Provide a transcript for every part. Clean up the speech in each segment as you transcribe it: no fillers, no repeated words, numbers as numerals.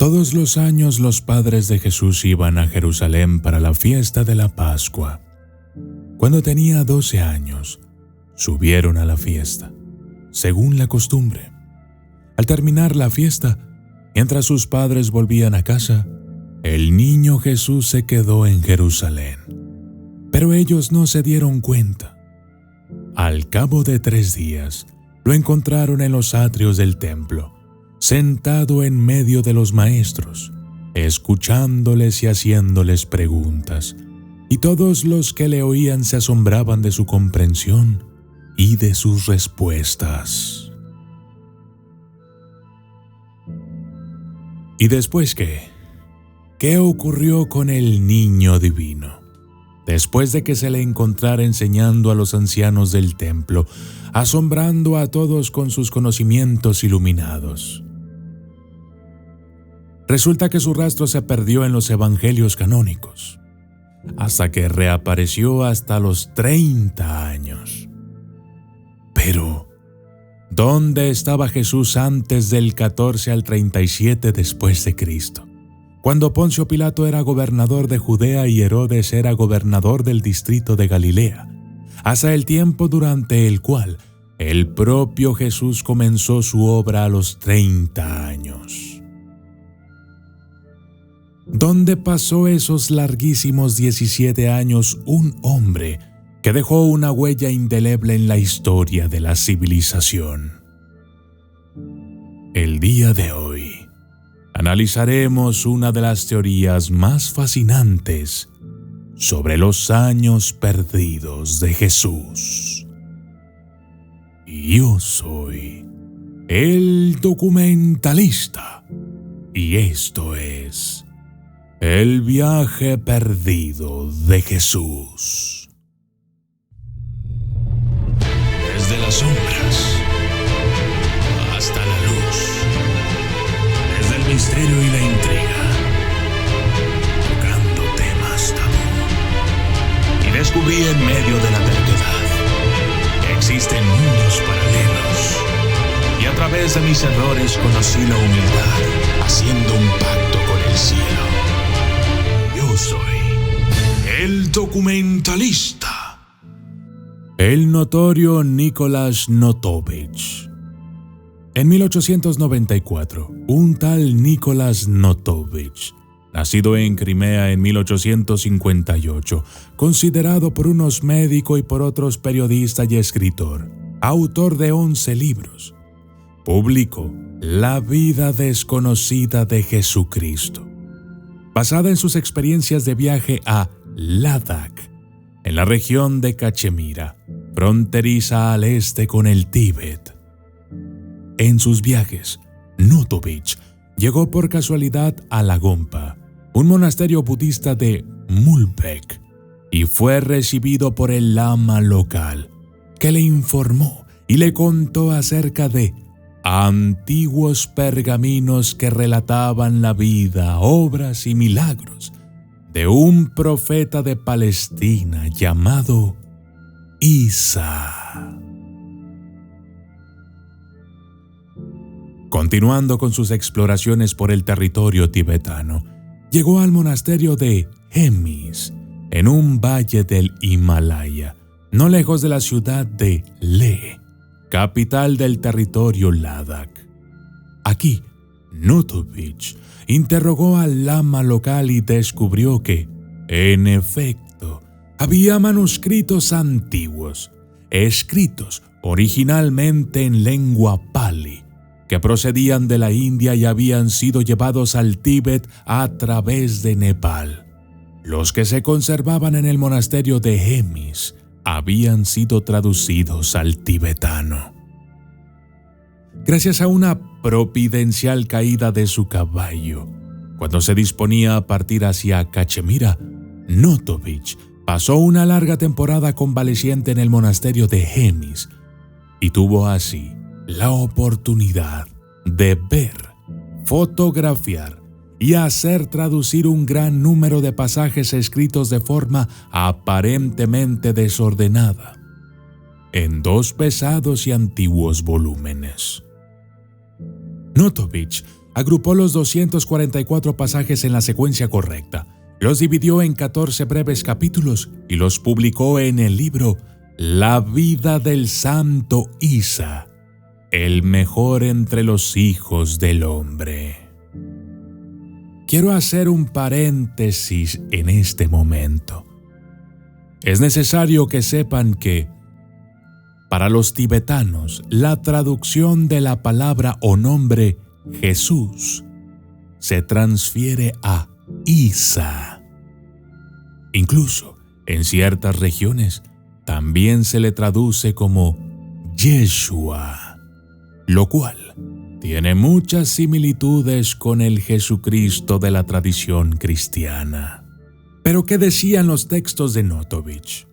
Todos los años los padres de Jesús iban a Jerusalén para la fiesta de la Pascua. Cuando tenía 12 años, subieron a la fiesta, según la costumbre. Al terminar la fiesta, mientras sus padres volvían a casa, el niño Jesús se quedó en Jerusalén. Pero ellos no se dieron cuenta. Al cabo de 3 días, lo encontraron en los atrios del templo, sentado en medio de los maestros, escuchándoles y haciéndoles preguntas, y todos los que le oían se asombraban de su comprensión y de sus respuestas. ¿Y después qué? ¿Qué ocurrió con el niño divino? Después de que se le encontrara enseñando a los ancianos del templo, asombrando a todos con sus conocimientos iluminados. Resulta que su rastro se perdió en los evangelios canónicos, hasta que reapareció hasta los 30 años. Pero, ¿dónde estaba Jesús antes del 14 al 37 después de Cristo? Cuando Poncio Pilato era gobernador de Judea y Herodes era gobernador del distrito de Galilea, hasta el tiempo durante el cual el propio Jesús comenzó su obra a los 30 años. ¿Dónde pasó esos larguísimos 17 años un hombre que dejó una huella indeleble en la historia de la civilización? El día de hoy analizaremos una de las teorías más fascinantes sobre los años perdidos de Jesús. Yo soy el documentalista y esto es El viaje perdido de Jesús. Desde las sombras hasta la luz. Desde el misterio y la intriga, tocando temas tabú. Y descubrí en medio de la verdad que existen mundos paralelos. Y a través de mis errores conocí la humildad, haciendo un pacto con el cielo. Yo soy el documentalista. El notorio Nicolás Notovich. En 1894, un tal Nicolás Notovich, nacido en Crimea en 1858, considerado por unos médicos y por otros periodista y escritor, autor de 11 libros, publicó La vida desconocida de Jesucristo, basada en sus experiencias de viaje a Ladakh, en la región de Cachemira, fronteriza al este con el Tíbet. En sus viajes, Notovich llegó por casualidad a Lagompa, un monasterio budista de Mulbek, y fue recibido por el lama local, que le informó y le contó acerca de antiguos pergaminos que relataban la vida, obras y milagros de un profeta de Palestina llamado Isa. Continuando con sus exploraciones por el territorio tibetano, llegó al monasterio de Hemis, en un valle del Himalaya, no lejos de la ciudad de Leh, capital del territorio Ladakh. Aquí, Notovich interrogó al lama local y descubrió que, en efecto, había manuscritos antiguos, escritos originalmente en lengua pali, que procedían de la India y habían sido llevados al Tíbet a través de Nepal. Los que se conservaban en el monasterio de Hemis habían sido traducidos al tibetano. Gracias a una providencial caída de su caballo, cuando se disponía a partir hacia Cachemira, Notovich pasó una larga temporada convaleciente en el monasterio de Hemis y tuvo así la oportunidad de ver, fotografiar y hacer traducir un gran número de pasajes escritos de forma aparentemente desordenada en 2 pesados y antiguos volúmenes. Notovich Agrupó los 244 pasajes en la secuencia correcta, los dividió en 14 breves capítulos y los publicó en el libro La vida del Santo Isa, el mejor entre los hijos del hombre. Quiero hacer un paréntesis en este momento. Es necesario que sepan que, para los tibetanos, la traducción de la palabra o nombre Jesús se transfiere a Isa. Incluso, en ciertas regiones, también se le traduce como Yeshua, lo cual tiene muchas similitudes con el Jesucristo de la tradición cristiana. Pero ¿qué decían los textos de Notovich?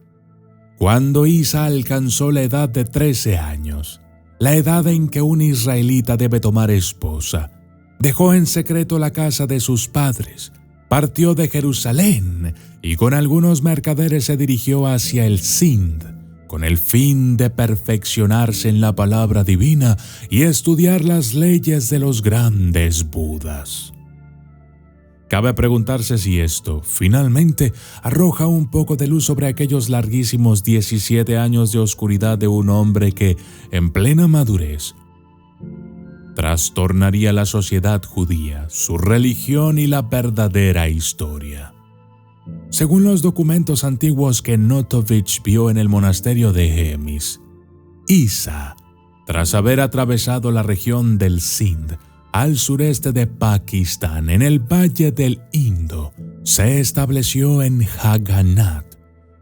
Cuando Isa alcanzó la edad de 13 años, la edad en que un israelita debe tomar esposa, dejó en secreto la casa de sus padres, partió de Jerusalén y con algunos mercaderes se dirigió hacia el Sind, con el fin de perfeccionarse en la palabra divina y estudiar las leyes de los grandes Budas. Cabe preguntarse si esto, finalmente, arroja un poco de luz sobre aquellos larguísimos 17 años de oscuridad de un hombre que, en plena madurez, trastornaría la sociedad judía, su religión y la verdadera historia. Según los documentos antiguos que Notovich vio en el monasterio de Hemis, Isa, tras haber atravesado la región del Sind, al sureste de Pakistán, en el Valle del Indo, se estableció en Jagannath,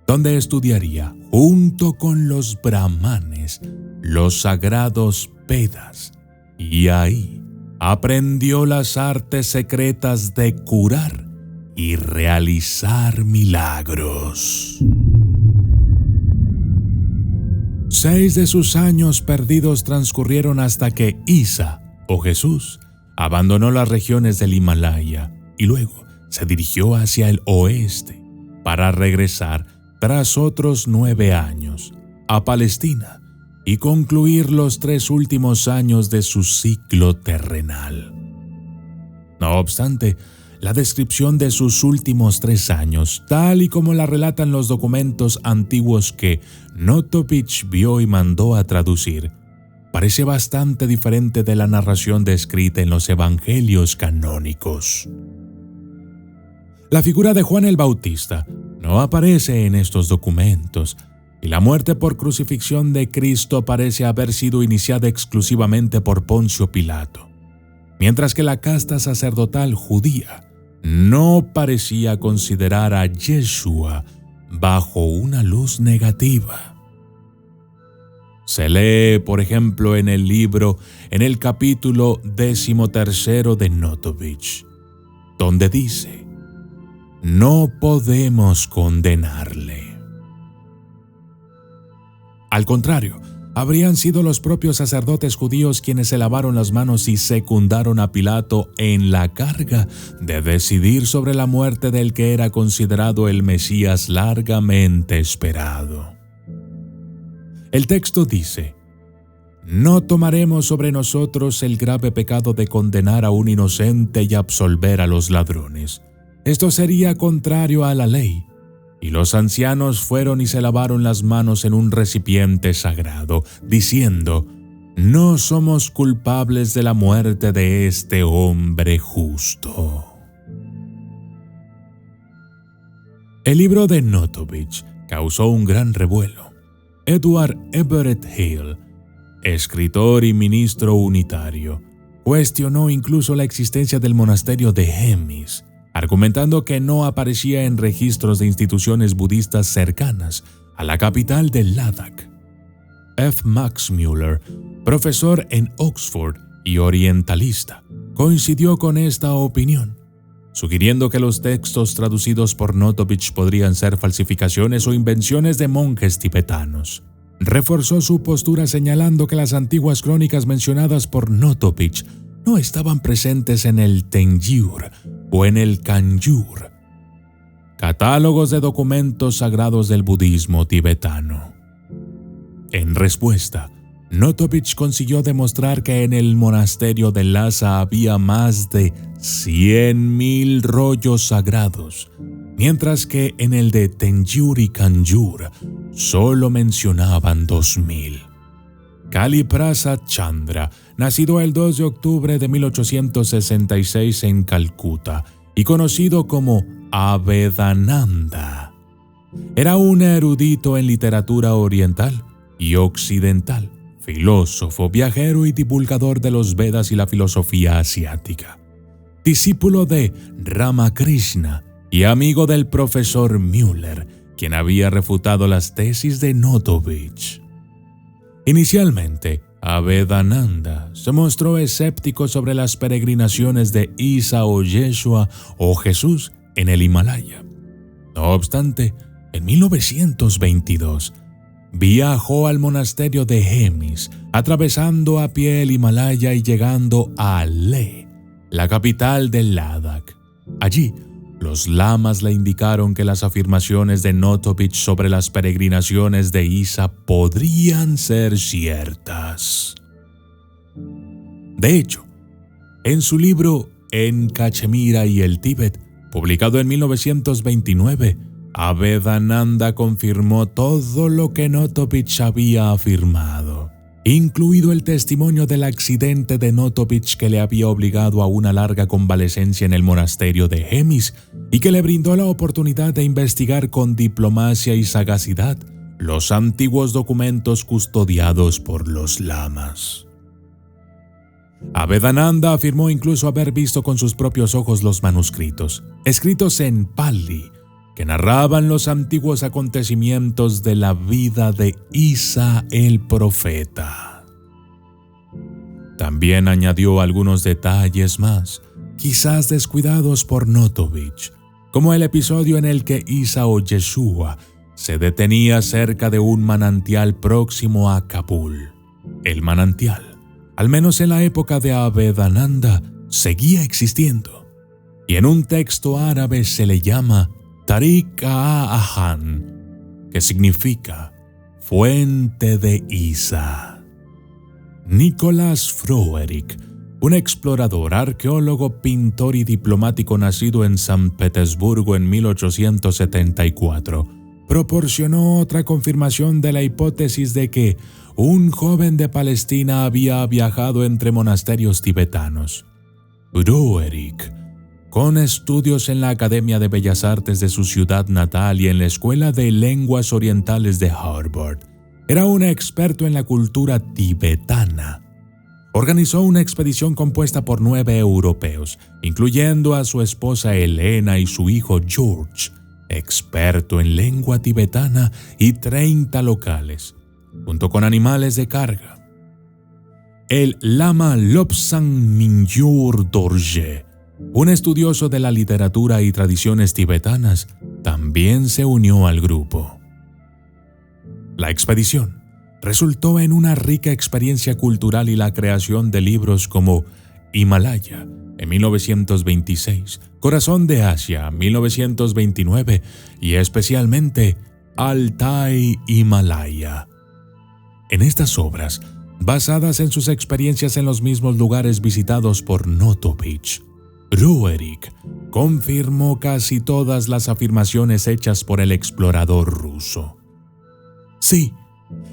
donde estudiaría, junto con los brahmanes, los sagrados Vedas, y ahí aprendió las artes secretas de curar y realizar milagros. 6 de sus años perdidos transcurrieron hasta que Isa, o Jesús, abandonó las regiones del Himalaya y luego se dirigió hacia el oeste para regresar tras otros 9 años a Palestina y concluir los 3 últimos años de su ciclo terrenal. No obstante, la descripción de sus últimos 3 años, tal y como la relatan los documentos antiguos que Notovich vio y mandó a traducir, parece bastante diferente de la narración descrita en los evangelios canónicos. La figura de Juan el Bautista no aparece en estos documentos, y la muerte por crucifixión de Cristo parece haber sido iniciada exclusivamente por Poncio Pilato, mientras que la casta sacerdotal judía no parecía considerar a Yeshua bajo una luz negativa. Se lee, por ejemplo, en el capítulo 13 de Notovich, donde dice: no podemos condenarle. Al contrario, habrían sido los propios sacerdotes judíos quienes se lavaron las manos y secundaron a Pilato en la carga de decidir sobre la muerte del que era considerado el Mesías largamente esperado. El texto dice: no tomaremos sobre nosotros el grave pecado de condenar a un inocente y absolver a los ladrones. Esto sería contrario a la ley. Y los ancianos fueron y se lavaron las manos en un recipiente sagrado, diciendo: no somos culpables de la muerte de este hombre justo. El libro de Notovich causó un gran revuelo. Edward Everett Hale, escritor y ministro unitario, cuestionó incluso la existencia del monasterio de Hemis, argumentando que no aparecía en registros de instituciones budistas cercanas a la capital del Ladakh. F. Max Muller, profesor en Oxford y orientalista, coincidió con esta opinión, sugiriendo que los textos traducidos por Notovich podrían ser falsificaciones o invenciones de monjes tibetanos. Reforzó su postura señalando que las antiguas crónicas mencionadas por Notovich no estaban presentes en el Tengyur o en el Kangyur, catálogos de documentos sagrados del budismo tibetano. En respuesta, Notovich consiguió demostrar que en el monasterio de Lhasa había más de 100.000 rollos sagrados, mientras que en el de Tenjuri Kanjur solo mencionaban 2.000. Kaliprasad Chandra, nacido el 2 de octubre de 1866 en Calcuta y conocido como Abhedananda, era un erudito en literatura oriental y occidental, filósofo, viajero y divulgador de los Vedas y la filosofía asiática, discípulo de Ramakrishna y amigo del profesor Müller, quien había refutado las tesis de Notovich. Inicialmente, Abhedananda se mostró escéptico sobre las peregrinaciones de Isa o Yeshua o Jesús en el Himalaya. No obstante, en 1922, viajó al monasterio de Hemis, atravesando a pie el Himalaya y llegando a Leh, la capital del Ladakh. Allí, los lamas le indicaron que las afirmaciones de Notovich sobre las peregrinaciones de Isa podrían ser ciertas. De hecho, en su libro En Cachemira y el Tíbet, publicado en 1929, Abhedananda confirmó todo lo que Notovich había afirmado, incluido el testimonio del accidente de Notovich que le había obligado a una larga convalecencia en el monasterio de Hemis y que le brindó la oportunidad de investigar con diplomacia y sagacidad los antiguos documentos custodiados por los lamas. Abhedananda afirmó incluso haber visto con sus propios ojos los manuscritos, escritos en Pali, que narraban los antiguos acontecimientos de la vida de Isa el profeta. También añadió algunos detalles más, quizás descuidados por Notovich, como el episodio en el que Isa o Yeshua se detenía cerca de un manantial próximo a Kabul. El manantial, al menos en la época de Abhedananda, seguía existiendo, y en un texto árabe se le llama Tariq Ahan, que significa fuente de Isa. Nicolás Froerik, un explorador, arqueólogo, pintor y diplomático nacido en San Petersburgo en 1874, proporcionó otra confirmación de la hipótesis de que un joven de Palestina había viajado entre monasterios tibetanos. Froerik, con estudios en la Academia de Bellas Artes de su ciudad natal y en la Escuela de Lenguas Orientales de Harvard, era un experto en la cultura tibetana. Organizó una expedición compuesta por 9 europeos, incluyendo a su esposa Elena y su hijo George, experto en lengua tibetana, y 30 locales, junto con animales de carga. El lama Lobsang Mingyur Dorje, un estudioso de la literatura y tradiciones tibetanas, también se unió al grupo. La expedición resultó en una rica experiencia cultural y la creación de libros como Himalaya, en 1926, Corazón de Asia, 1929, y especialmente Altai Himalaya. En estas obras, basadas en sus experiencias en los mismos lugares visitados por Notovich, Froerik confirmó casi todas las afirmaciones hechas por el explorador ruso. Sí,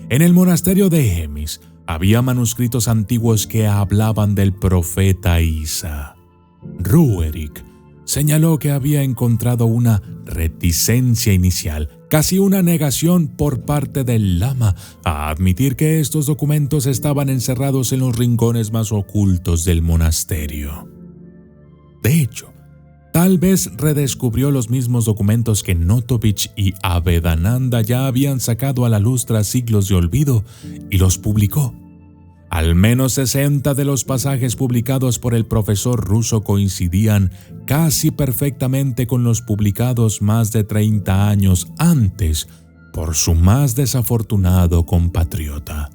en el monasterio de Hemis había manuscritos antiguos que hablaban del profeta Isa. Froerik señaló que había encontrado una reticencia inicial, casi una negación por parte del lama a admitir que estos documentos estaban encerrados en los rincones más ocultos del monasterio. De hecho, tal vez redescubrió los mismos documentos que Notovich y Abhedananda ya habían sacado a la luz tras siglos de olvido y los publicó. Al menos 60 de los pasajes publicados por el profesor ruso coincidían casi perfectamente con los publicados más de 30 años antes por su más desafortunado compatriota.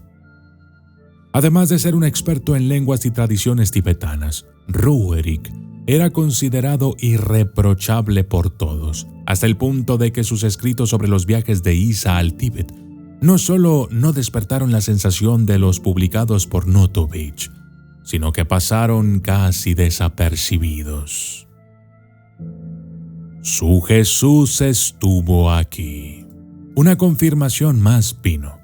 Además de ser un experto en lenguas y tradiciones tibetanas, Froerik era considerado irreprochable por todos, hasta el punto de que sus escritos sobre los viajes de Isa al Tíbet no solo no despertaron la sensación de los publicados por Notovich, sino que pasaron casi desapercibidos. Su Jesús estuvo aquí. Una confirmación más vino,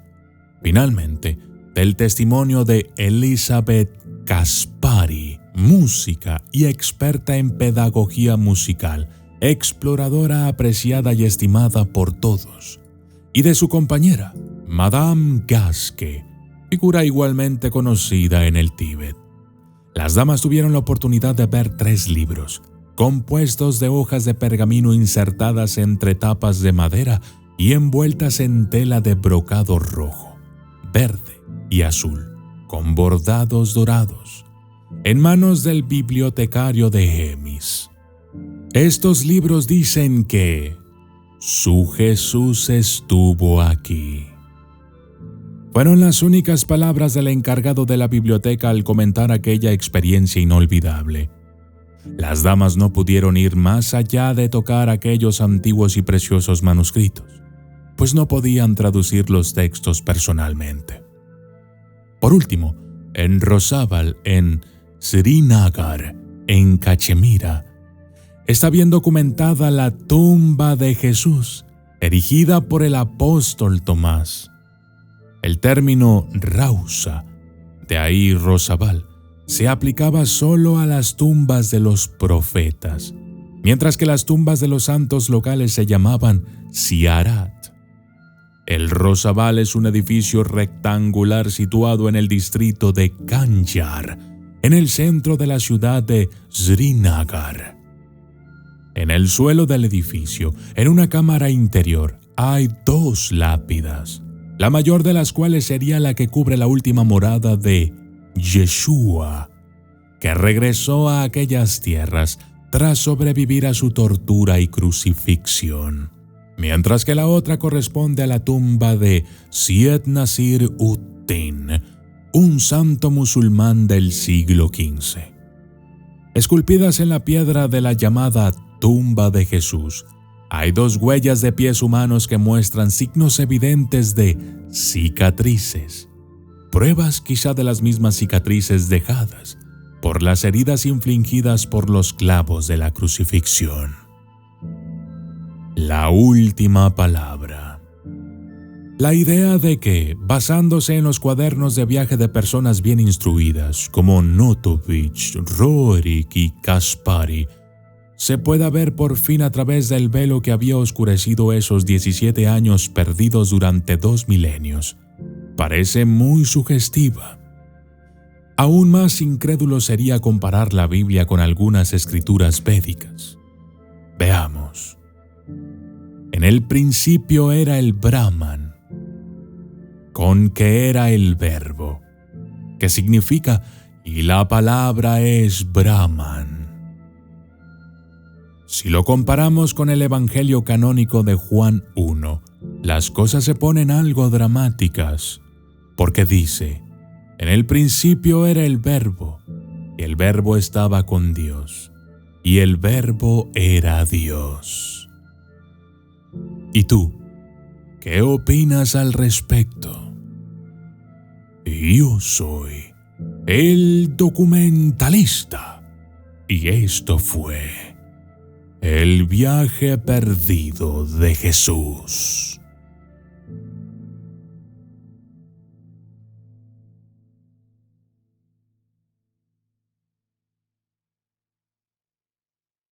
finalmente, del testimonio de Elizabeth Caspari, música y experta en pedagogía musical, exploradora apreciada y estimada por todos, y de su compañera, Madame Gasque, figura igualmente conocida en el Tíbet. Las damas tuvieron la oportunidad de ver 3 libros, compuestos de hojas de pergamino insertadas entre tapas de madera y envueltas en tela de brocado rojo, verde y azul, con bordados dorados, en manos del bibliotecario de Hemis. Estos libros dicen que su Jesús estuvo aquí. Fueron las únicas palabras del encargado de la biblioteca al comentar aquella experiencia inolvidable. Las damas no pudieron ir más allá de tocar aquellos antiguos y preciosos manuscritos, pues no podían traducir los textos personalmente. Por último, en Rosabal, en Srinagar, en Cachemira, está bien documentada la tumba de Jesús, erigida por el apóstol Tomás. El término Rausa, de ahí Rosabal, se aplicaba solo a las tumbas de los profetas, mientras que las tumbas de los santos locales se llamaban Ziarat. El Rosabal es un edificio rectangular situado en el distrito de Kanjar, en el centro de la ciudad de Srinagar. En el suelo del edificio, en una cámara interior, hay 2 lápidas, la mayor de las cuales sería la que cubre la última morada de Yeshua, que regresó a aquellas tierras tras sobrevivir a su tortura y crucifixión, mientras que la otra corresponde a la tumba de Syed Nasir ud-Din, un santo musulmán del siglo XV. Esculpidas en la piedra de la llamada tumba de Jesús, hay 2 huellas de pies humanos que muestran signos evidentes de cicatrices, pruebas quizá de las mismas cicatrices dejadas por las heridas infligidas por los clavos de la crucifixión. La última palabra. La idea de que, basándose en los cuadernos de viaje de personas bien instruidas como Notovich, Roerich y Caspari, se pueda ver por fin a través del velo que había oscurecido esos 17 años perdidos durante 2 milenios, parece muy sugestiva. Aún más incrédulo sería comparar la Biblia con algunas escrituras védicas. Veamos. En el principio era el Brahman, con que era el verbo, que significa y la palabra es Brahman. Si lo comparamos con el Evangelio canónico de Juan 1, las cosas se ponen algo dramáticas, porque dice, en el principio era el verbo, y el verbo estaba con Dios, y el verbo era Dios. ¿Y tú, qué opinas al respecto? Yo soy el documentalista, y esto fue El viaje perdido de Jesús.